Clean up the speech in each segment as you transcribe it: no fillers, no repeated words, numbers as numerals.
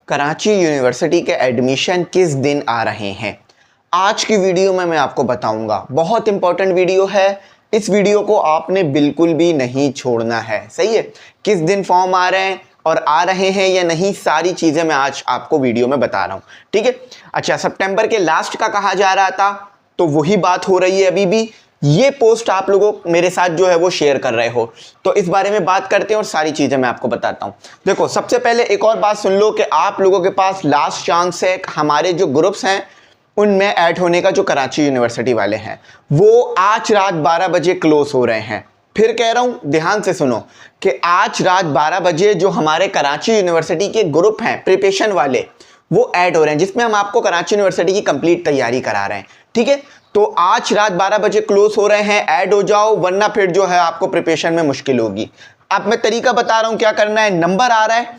Karachi university के admission किस दिन आ रहे हैं। आज की वीडियो में मैं आपको बताऊंगा। बहुत इंपॉर्टेंट वीडियो है, इस वीडियो को आपने बिल्कुल भी नहीं छोड़ना है। सही है, किस दिन फॉर्म आ रहे हैं और आ रहे हैं या नहीं, सारी चीज़ें मैं आज आपको वीडियो में बता रहा हूँ। ठीक है। अच्छा, सितंबर के लास्ट का कहा जा रहा था, तो वही बात हो रही है अभी भी। ये पोस्ट आप लोगों मेरे साथ जो है वो शेयर कर रहे हो, तो इस बारे में बात करते हैं और सारी चीज़ें मैं आपको बताता हूँ। देखो, सबसे पहले एक और बात सुन लो कि आप लोगों के पास लास्ट चांस है। हमारे जो ग्रुप्स हैं उनमें ऐड होने का, जो कराची यूनिवर्सिटी वाले हैं, वो आज रात 12 बजे क्लोज हो रहे हैं। फिर कह रहा हूँ, ध्यान से सुनो कि आज रात 12 बजे जो हमारे कराची यूनिवर्सिटी के ग्रुप हैं प्रिपरेशन वाले, वो ऐड हो रहे हैं, जिसमें हम आपको कराची यूनिवर्सिटी की कंप्लीट तैयारी करा रहे हैं। ठीक है, तो आज रात 12 बजे क्लोज हो रहे हैं, ऐड हो जाओ, वरना फिर जो है आपको प्रिपरेशन में मुश्किल होगी। अब मैं तरीका बता रहा हूं क्या करना है। नंबर आ रहा है,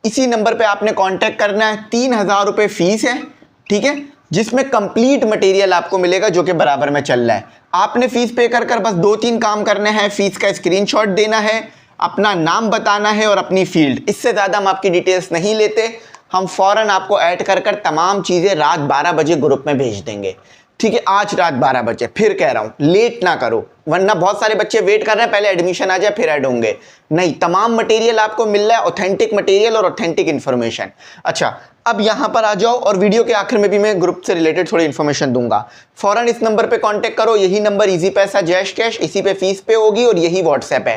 इसी नंबर पे आपने कांटेक्ट करना है। 3000 रुपये फीस है, ठीक है, जिसमें कंप्लीट मटेरियल आपको मिलेगा जो कि बराबर में चल रहा है। आपने फीस पे कर बस 2-3 काम करने हैं। फीस का स्क्रीनशॉट देना है, अपना नाम बताना है और अपनी फील्ड। इससे ज़्यादा हम आपकी डिटेल्स नहीं लेते, हम फ़ौरन आपको ऐड कर तमाम चीज़ें रात 12 बजे ग्रुप में भेज देंगे। ठीक है, आज रात 12 बजे। फिर कह रहा हूं, लेट ना करो, वरना बहुत सारे बच्चे वेट कर रहे हैं पहले एडमिशन आ जाए फिर ऐड होंगे। नहीं, तमाम मटेरियल आपको मिल रहा है, ऑथेंटिक मटेरियल और ऑथेंटिक इन्फॉर्मेशन। अच्छा, अब यहां पर आ जाओ, और वीडियो के आखिर में भी मैं ग्रुप से रिलेटेड थोड़ी इन्फॉर्मेशन दूंगा। फौरन इस नंबर पे कांटेक्ट करो, यही नंबर इजी पैसा जैश कैश, इसी पे फीस पे होगी और यही व्हाट्सएप है।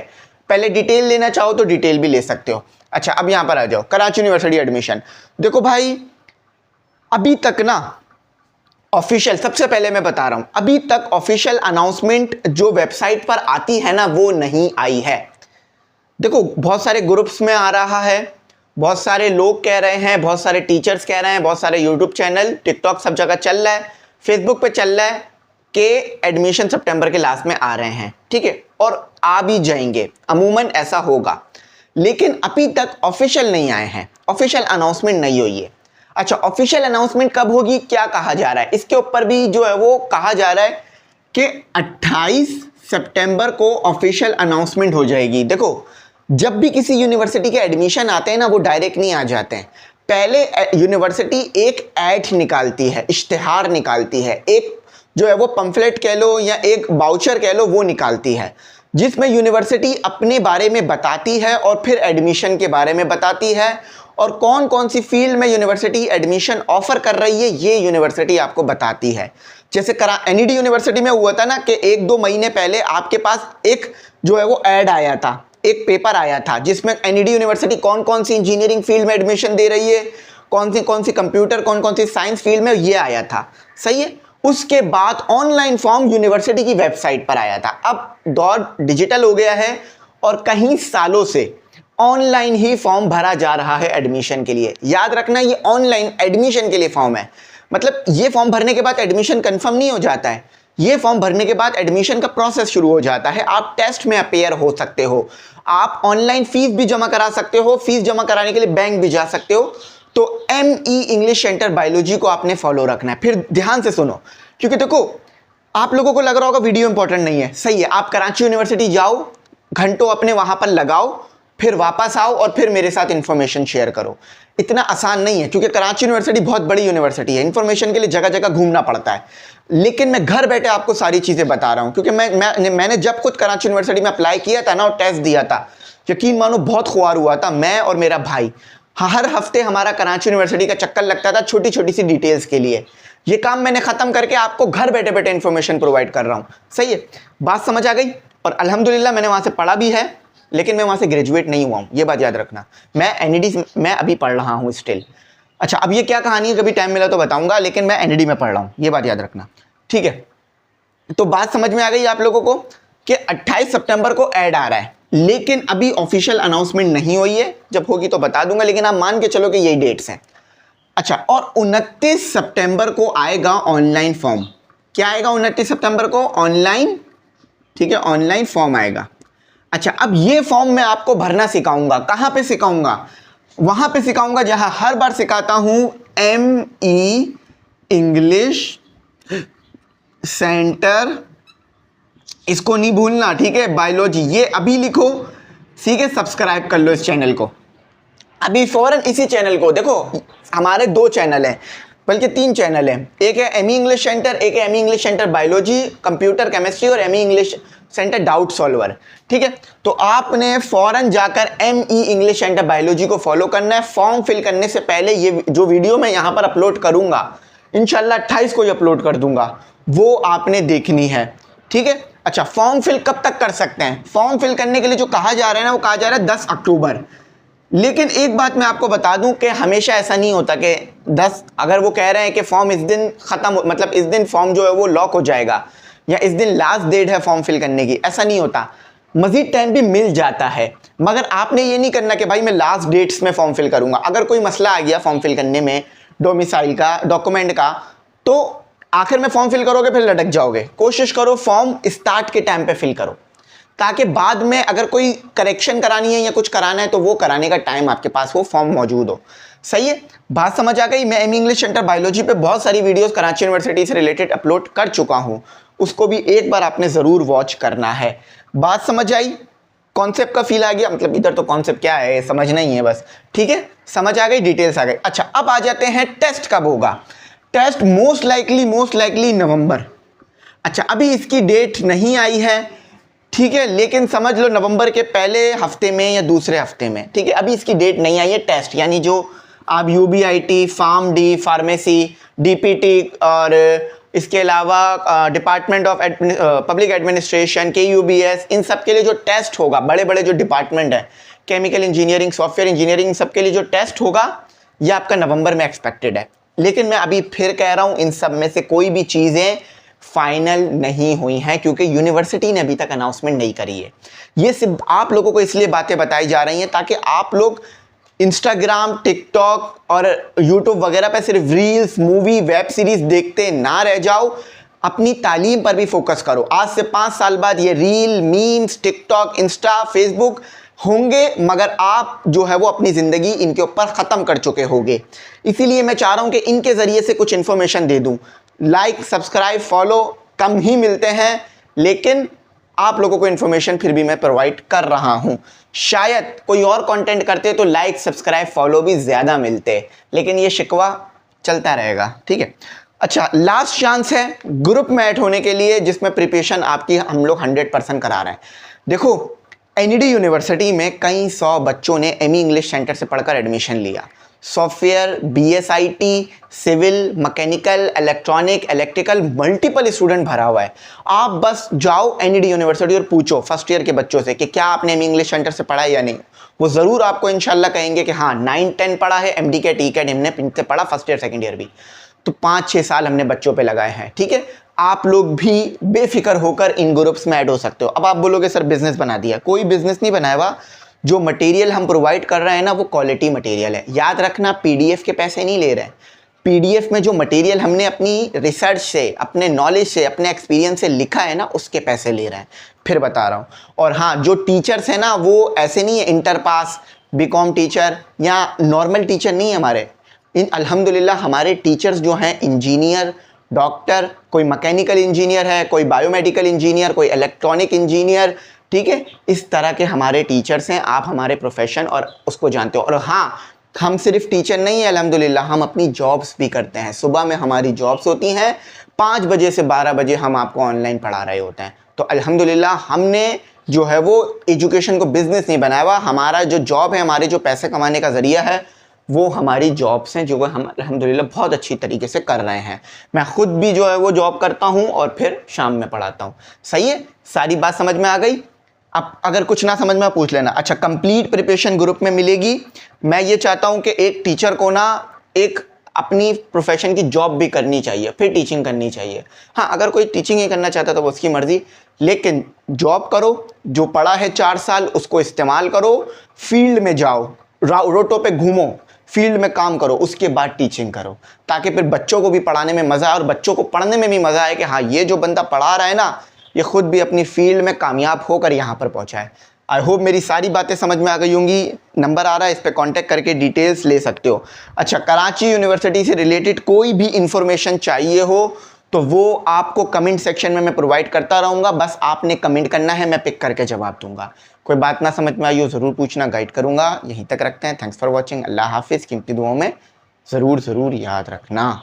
पहले डिटेल लेना चाहो तो डिटेल भी ले सकते हो। अच्छा, अब यहां पर आ जाओ, कराची यूनिवर्सिटी एडमिशन। देखो भाई, अभी तक ना ऑफिशियल, सबसे पहले मैं बता रहा हूं, अभी तक ऑफिशियल अनाउंसमेंट जो वेबसाइट पर आती है ना, वो नहीं आई है। देखो, बहुत सारे ग्रुप्स में आ रहा है, बहुत सारे लोग कह रहे हैं, बहुत सारे टीचर्स कह रहे हैं, बहुत सारे यूट्यूब चैनल, टिकटॉक, सब जगह चल रहा है, फेसबुक पे चल रहा है कि एडमिशन सितंबर के लास्ट में आ रहे हैं। ठीक है, और आ भी जाएंगे, अमूमन ऐसा होगा, लेकिन अभी तक ऑफिशियल नहीं आए हैं, ऑफिशियल अनाउंसमेंट नहीं हुई है। अच्छा, ऑफिशियल अनाउंसमेंट कब होगी, क्या कहा जा रहा है, इसके ऊपर भी जो है वो कहा जा रहा है कि 28 सितंबर को ऑफिशियल अनाउंसमेंट हो जाएगी। देखो, जब भी किसी यूनिवर्सिटी के एडमिशन आते हैं ना, वो डायरेक्ट नहीं आ जाते हैं। पहले यूनिवर्सिटी एक ऐड निकालती है, इश्तिहार निकालती है, एक जो है वो पंफलेट कह लो या एक बाउचर कह लो, वो निकालती है, जिसमें यूनिवर्सिटी अपने बारे में बताती है और फिर एडमिशन के बारे में बताती है, और कौन कौन सी फील्ड में यूनिवर्सिटी एडमिशन ऑफर कर रही है ये यूनिवर्सिटी आपको बताती है। जैसे एनईडी यूनिवर्सिटी में हुआ था ना कि 1-2 महीने पहले आपके पास एक जो है वो ऐड आया था, एक पेपर आया था, जिसमें एनईडी यूनिवर्सिटी कौन कौन सी इंजीनियरिंग फील्ड में एडमिशन दे रही है, कौन सी कंप्यूटर, कौन सी साइंस फील्ड में, ये आया था। सही है। उसके बाद ऑनलाइन फॉर्म यूनिवर्सिटी की वेबसाइट पर आया था। अब दौर डिजिटल हो गया है और कई सालों से ऑनलाइन ही फॉर्म भरा जा रहा है एडमिशन के लिए। याद रखना, ये ऑनलाइन एडमिशन के लिए फॉर्म है, मतलब ये फॉर्म भरने के बाद एडमिशन कंफर्म नहीं हो जाता है, ये फॉर्म भरने के बाद एडमिशन का प्रोसेस शुरू हो जाता है। आप टेस्ट में अपेयर हो सकते हो, आप ऑनलाइन फीस भी जमा करा सकते हो, फीस जमा कराने के लिए बैंक भी जा सकते हो। तो ME इंग्लिश सेंटर बायोलॉजी को आपने फॉलो रखना है। फिर ध्यान से सुनो, क्योंकि देखो, आप लोगों को लग रहा होगा वीडियो इंपॉर्टेंट नहीं है। सही है, आप कराची यूनिवर्सिटी जाओ, घंटों अपने वहां पर लगाओ, फिर वापस आओ और फिर मेरे साथ इंफॉर्मेशन शेयर करो। इतना आसान नहीं है, क्योंकि कराची यूनिवर्सिटी बहुत बड़ी यूनिवर्सिटी है, इंफॉर्मेशन के लिए जगह जगह घूमना पड़ता है। लेकिन मैं घर बैठे आपको सारी चीज़ें बता रहा हूँ, क्योंकि मैंने जब खुद कराची यूनिवर्सिटी में अप्लाई किया था ना और टेस्ट दिया था, यकीन मानो बहुत खुआर हुआ था। मैं और मेरा भाई हर हफ्ते हमारा कराची यूनिवर्सिटी का चक्कर लगता था छोटी छोटी सी डिटेल्स के लिए। ये काम मैंने ख़त्म करके आपको घर बैठे बैठे इंफॉर्मेशन प्रोवाइड कर रहा हूँ। सही है, बात समझ आ गई। और अल्हम्दुलिल्लाह मैंने वहाँ से पढ़ा भी है, लेकिन मैं वहाँ से ग्रेजुएट नहीं हुआ हूँ, ये बात याद रखना। मैं NED में अभी पढ़ रहा हूँ स्टिल। अच्छा, अब ये क्या कहानी है, कभी टाइम मिला तो बताऊँगा, लेकिन मैं NED में पढ़ रहा हूँ, ये बात याद रखना। ठीक है, तो बात समझ में आ गई आप लोगों को कि 28 सितंबर को ऐड आ रहा है, लेकिन अभी ऑफिशियल अनाउंसमेंट नहीं हुई है। जब होगी तो बता दूंगा, लेकिन आप मान के चलो कि यही डेट्स हैं। अच्छा, और 29 सितंबर को आएगा ऑनलाइन फॉर्म। क्या आएगा 29 सितंबर को? ऑनलाइन। ठीक है, ऑनलाइन फॉर्म आएगा। अच्छा, अब ये फॉर्म मैं आपको भरना सिखाऊंगा। कहां पे सिखाऊंगा? वहां पे सिखाऊंगा जहां हर बार सिखाता हूं, ME इंग्लिश सेंटर, इसको नहीं भूलना। ठीक है, बायोलॉजी, ये अभी लिखो, ठीक है, सब्सक्राइब कर लो इस चैनल को। अभी फौरन इसी चैनल को देखो, हमारे 2 चैनल हैं, बल्कि 3 चैनल हैं, एक है एमी इंग्लिश सेंटर, एक है एमी English centre biology, computer chemistry और एमी इंग्लिश सेंटर डाउट सॉल्वर। ठीक है, तो आपने फौरन जाकर एमई इंग्लिश सेंटर बायोलॉजी को फॉलो करना है। फॉर्म फिल करने से पहले ये जो वीडियो मैं यहाँ पर अपलोड करूँगा, इंशाल्लाह 28 को ही अपलोड कर दूंगा, वो आपने देखनी है। ठीक है, अच्छा फॉर्म फिल कब तक कर सकते हैं? फॉर्म फिल करने के लिए जो कहा जा रहा है ना, वो कहा जा रहा है 10 अक्टूबर। लेकिन एक बात मैं आपको बता दूं कि हमेशा ऐसा नहीं होता कि 10, अगर वो कह रहे हैं कि फॉर्म इस दिन खत्म, मतलब इस दिन फॉर्म जो है वो लॉक हो जाएगा या इस दिन लास्ट डेट है फॉर्म फिल करने की, ऐसा नहीं होता। मजीद टाइम भी मिल जाता है, मगर आपने ये नहीं करना कि भाई मैं लास्ट डेट्स में फॉर्म फिल करूंगा। अगर कोई मसला आ गया फॉर्म फिल करने में, डोमिसाइल का, डॉक्यूमेंट का, तो आखिर में फॉर्म फिल करोगे, फिर लटक जाओगे। कोशिश करो फॉर्म स्टार्ट के टाइम पे फिल करो, ताकि बाद में अगर कोई करेक्शन करानी है या कुछ कराना है तो वो कराने का टाइम आपके पास वो फॉर्म मौजूद हो। सही है, बात समझ आ गई? मैं एमी इंग्लिश सेंटर बायोलॉजी पे बहुत सारी वीडियोस कराची यूनिवर्सिटी से रिलेटेड अपलोड कर चुका हूँ, उसको भी एक बार आपने ज़रूर वॉच करना है। बात समझ आई? कॉन्सेप्ट का फील आ गया? मतलब इधर तो कॉन्सेप्ट क्या है समझना ही है बस। ठीक है, समझ आ गई, डिटेल्स आ गई। अच्छा अब आ जाते हैं टेस्ट कब होगा। टेस्ट मोस्ट लाइकली नवंबर। अच्छा अभी इसकी डेट नहीं आई है, ठीक है, लेकिन समझ लो नवंबर के पहले हफ्ते में या दूसरे हफ्ते में। ठीक है, अभी इसकी डेट नहीं आई है टेस्ट, यानी जो आप यूबीआईटी, फार्म डी, फार्मेसी, डीपीटी और इसके अलावा डिपार्टमेंट ऑफ पब्लिक एडमिनिस्ट्रेशन, केयूबीएस, इन सब के लिए जो टेस्ट होगा, बड़े बड़े जो डिपार्टमेंट हैं, केमिकल इंजीनियरिंग, सॉफ्टवेयर इंजीनियरिंग, इन सब के लिए जो टेस्ट होगा ये आपका नवंबर में एक्सपेक्टेड है। लेकिन मैं अभी फिर कह रहा हूं, इन सब में से कोई भी चीज़ें फाइनल नहीं हुई हैं, क्योंकि यूनिवर्सिटी ने अभी तक अनाउंसमेंट नहीं करी है। ये सिर्फ आप लोगों को इसलिए बातें बताई जा रही हैं ताकि आप लोग इंस्टाग्राम, टिकटॉक और यूट्यूब वगैरह पे सिर्फ रील्स, मूवी, वेब सीरीज देखते ना रह जाओ, अपनी तालीम पर भी फोकस करो। आज से 5 साल बाद ये reel, memes, TikTok, Insta, Facebook होंगे, मगर आप जो है वो अपनी ज़िंदगी इनके ऊपर ख़त्म कर चुके होंगे। इसीलिए मैं चाह रहा हूँ कि इनके ज़रिए से कुछ इन्फॉर्मेशन दे दूँ। लाइक, सब्सक्राइब, फॉलो कम ही मिलते हैं, लेकिन आप लोगों को इन्फॉर्मेशन फिर भी मैं प्रोवाइड कर रहा हूँ। शायद कोई और कंटेंट करते तो लाइक, सब्सक्राइब, फॉलो भी ज़्यादा मिलते, लेकिन ये शिकवा चलता रहेगा। ठीक है, अच्छा लास्ट चांस है ग्रुप में ऐड होने के लिए, जिसमें प्रिपरेशन आपकी हम लोग 100% करा रहे हैं। देखो एनईडी यूनिवर्सिटी में कई 100 बच्चों ने एमी इंग्लिश सेंटर से पढ़कर एडमिशन लिया। Software, BSIT, civil, mechanical, electronic, electrical, multiple student भरा हुआ है। आप बस जाओ एनईडी यूनिवर्सिटी और पूछो फर्स्ट ईयर के बच्चों से कि क्या आपने एमी इंग्लिश सेंटर से पढ़ा है या नहीं। वो ज़रूर आपको इंशाल्लाह कहेंगे कि हाँ 9-10 पढ़ा है, एमडी के टीकेट हमने इनसे पढ़ा, फर्स्ट ईयर सेकेंड ईयर भी। तो 5-6 साल हमने बच्चों पे लगाए हैं। ठीक है, आप लोग भी बेफिक्र होकर इन ग्रुप्स में ऐड हो सकते हो। अब आप बोलोगे सर बिजनेस बना दिया, कोई बिजनेस नहीं बनाया हुआ। जो मटेरियल हम प्रोवाइड कर रहे हैं ना वो क्वालिटी मटेरियल है। याद रखना, पीडीएफ के पैसे नहीं ले रहे हैं। पीडीएफ में जो मटेरियल हमने अपनी रिसर्च से, अपने नॉलेज से, अपने एक्सपीरियंस से लिखा है ना, उसके पैसे ले रहे हैं। फिर बता रहा हूँ। और हाँ, जो टीचर्स हैं ना वो ऐसे नहीं है इंटर पास, बीकॉम टीचर या नॉर्मल टीचर नहीं है हमारे। इन अल्हम्दुलिल्लाह हमारे टीचर्स जो हैं इंजीनियर, डॉक्टर, कोई मैकेनिकल इंजीनियर है, कोई बायोमेडिकल इंजीनियर, कोई इलेक्ट्रॉनिक इंजीनियर। ठीक है, इस तरह के हमारे टीचर्स हैं। आप हमारे प्रोफेशन और उसको जानते हो। और हाँ, हम सिर्फ टीचर नहीं है अल्हम्दुलिल्लाह, हम अपनी जॉब्स भी करते हैं। सुबह में हमारी जॉब्स होती हैं, 5 बजे से 12 बजे हम आपको ऑनलाइन पढ़ा रहे होते हैं। तो अल्हम्दुलिल्लाह हमने जो है वो एजुकेशन को बिजनेस नहीं बनाया हुआ। हमारा जो जॉब है, हमारे जो पैसे कमाने का ज़रिया है, वो हमारी जॉब्स हैं, जो हम अल्हम्दुलिल्लाह बहुत अच्छी तरीके से कर रहे हैं। मैं ख़ुद भी जो है वो जॉब करता हूँ और फिर शाम में पढ़ाता हूँ। सही है, सारी बात समझ में आ गई? अब अगर कुछ ना समझ में पूछ लेना। अच्छा, कंप्लीट प्रिपरेशन ग्रुप में मिलेगी। मैं ये चाहता हूँ कि एक टीचर को ना एक अपनी प्रोफेशन की जॉब भी करनी चाहिए, फिर टीचिंग करनी चाहिए। हाँ, अगर कोई टीचिंग ही करना चाहता तो वो उसकी मर्ज़ी, लेकिन जॉब करो, जो पढ़ा है 4 साल उसको इस्तेमाल करो, फील्ड में जाओ, रोटों पे घूमो, फील्ड में काम करो, उसके बाद टीचिंग करो, ताकि फिर बच्चों को भी पढ़ाने में मज़ा आए और बच्चों को पढ़ने में भी मज़ा आए कि हाँ ये जो बंदा पढ़ा रहा है ना, ये खुद भी अपनी फील्ड में कामयाब होकर यहाँ पर पहुँचा है। आई होप मेरी सारी बातें समझ में आ गई होंगी। नंबर आ रहा है, इस पर कांटेक्ट करके डिटेल्स ले सकते हो। अच्छा, कराची यूनिवर्सिटी से रिलेटेड कोई भी इंफॉर्मेशन चाहिए हो तो वो आपको कमेंट सेक्शन में मैं प्रोवाइड करता रहूँगा, बस आपने कमेंट करना है, मैं पिक करके जवाब दूंगा। कोई बात ना समझ में आई हो ज़रूर पूछना, गाइड करूँगा। यहीं तक रखते हैं। Thanks for watching. अल्लाह हाफिज़। कीमती दुआओं में ज़रूर याद रखना।